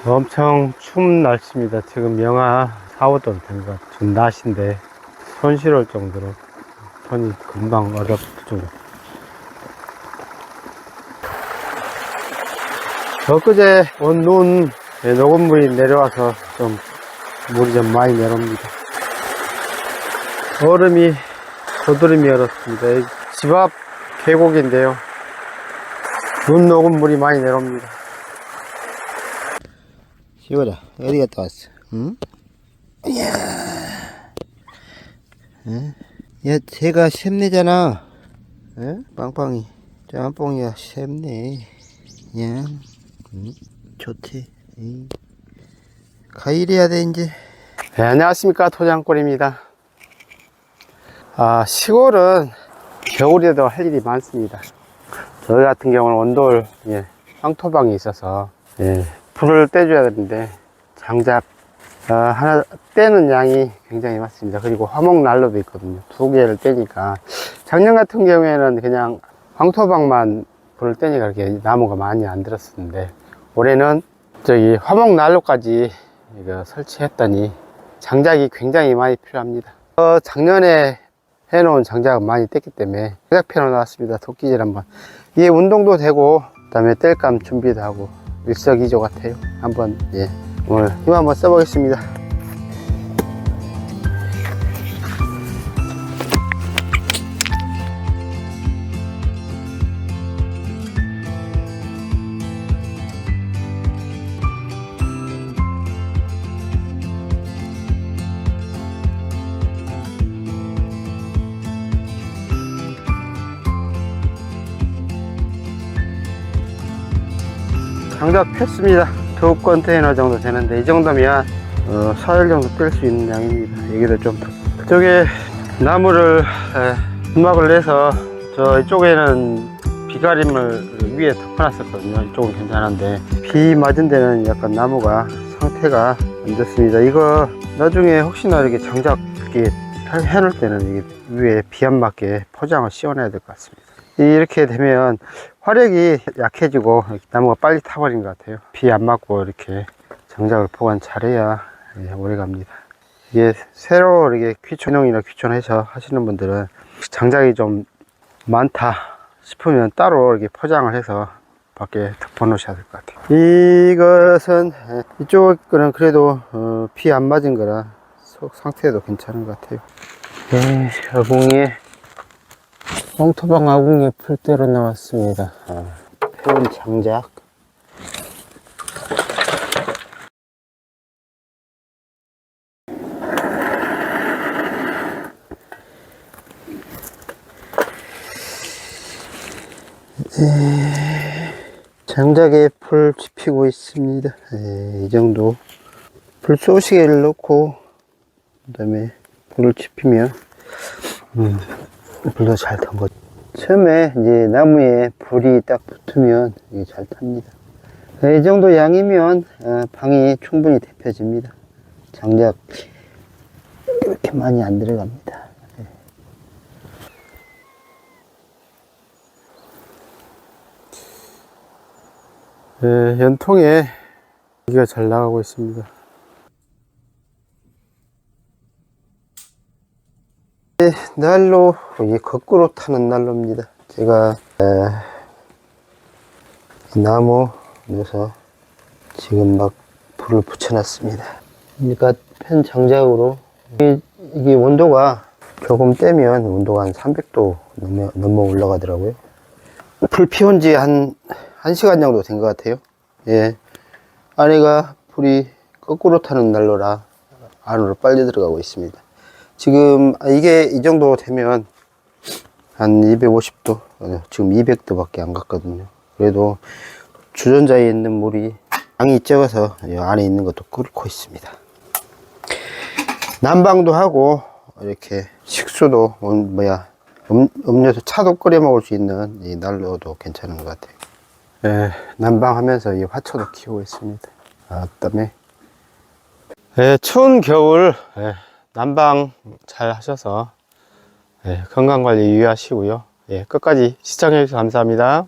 엄청 추운 날씨입니다. 지금 영하 4, 5도 된 것 같아요. 좀 낮인데 손시려울 정도로 손이 금방 얼어붙을 정도. 엊그제 온 눈, 녹음물이 내려와서 좀 물이 좀 많이 내려옵니다. 얼음이 고드름이 얼었습니다. 집 앞 계곡인데요. 눈 녹음물이 많이 내려옵니다. 시원아, 어디 갔다 왔어? 응? 이야, 응? 야, 새가 샘내잖아. 응? 빵빵이. 짬뽕이야, 샘내. 야, 응? 좋지. 응. 가일해야 돼, 이제. 네, 안녕하십니까. 토장골입니다. 시골은 겨울에도 할 일이 많습니다. 저희 같은 경우는 원돌, 황토방이 있어서, 불을 떼줘야 되는데, 장작, 하나 떼는 양이 굉장히 많습니다. 그리고 화목난로도 있거든요. 2개를 떼니까. 작년 같은 경우에는 그냥 황토방만 불을 떼니까 그렇게 나무가 많이 안 들었었는데, 올해는 저기 화목난로까지 이거 설치했더니, 장작이 굉장히 많이 필요합니다. 작년에 해놓은 장작은 많이 뗐기 때문에 장작 펴놓 놨습니다. 도끼질 한번. 이게 운동도 되고, 그 다음에 뗄감 준비도 하고, 일석이조 같아요. 한번, 오늘 힘 한번 써보겠습니다. 장작 폈습니다. 2컨테이너 정도 되는데, 이 정도면 4일 정도 뗄 수 있는 양입니다. 여기도 좀 저쪽에 나무를 분막을 내서 이쪽에는 비가림을 위에 덮어놨었거든요. 이쪽은 괜찮은데 비 맞은 데는 약간 나무가 상태가 안 좋습니다. 이거 나중에 혹시나 이렇게 장작 이렇게 해놓을 때는 이게 위에 비 안 맞게 포장을 씌워놔야 될 것 같습니다. 이렇게 되면 화력이 약해지고 나무가 빨리 타버린 것 같아요. 비 안 맞고 이렇게 장작을 보관 잘해야 오래 갑니다. 이게 새로 이렇게 귀촌형이나 귀촌해서 하시는 분들은 장작이 좀 많다 싶으면 따로 이렇게 포장을 해서 밖에 덮어 놓으셔야 될 것 같아요. 이것은 이쪽 거는 그래도 비 안 맞은 거라 속 상태도 괜찮은 것 같아요. 아궁이에 황토방 아궁이에 풀대로 나왔습니다. 펴온 장작. 장작에 불 지피고 있습니다. 이 정도 불 쏘시개를 넣고 그 다음에 불을 지피면 불도 잘 탄 거죠. 처음에 이제 나무에 불이 딱 붙으면 이게 잘 탑니다. 이 정도 양이면 방이 충분히 데펴집니다. 장작 이렇게 많이 안 들어갑니다. 연통에 여기가 잘 나가고 있습니다. 난로, 이게 거꾸로 타는 난로입니다. 제가 나무 넣어서 지금 막 불을 붙여놨습니다. 그러니까 펜 장작으로 이게 온도가 조금 떼면 온도가 한 300도 넘어 올라가더라고요. 불 피운 지 한 1시간 정도 된 것 같아요. 안에가 불이 거꾸로 타는 난로라 안으로 빨리 들어가고 있습니다. 지금 이게 이 정도 되면 한 250도, 지금 200도 밖에 안 갔거든요. 그래도 주전자에 있는 물이 양이 적어서 이 안에 있는 것도 끓고 있습니다. 난방도 하고 이렇게 식수도 음료수 차도 끓여 먹을 수 있는 이 난로도 괜찮은 것 같아요. 난방하면서 이 화초도 키우고 있습니다. 그다음에 추운 겨울 난방 잘 하셔서 건강관리 유의하시고요. 끝까지 시청해 주셔서 감사합니다.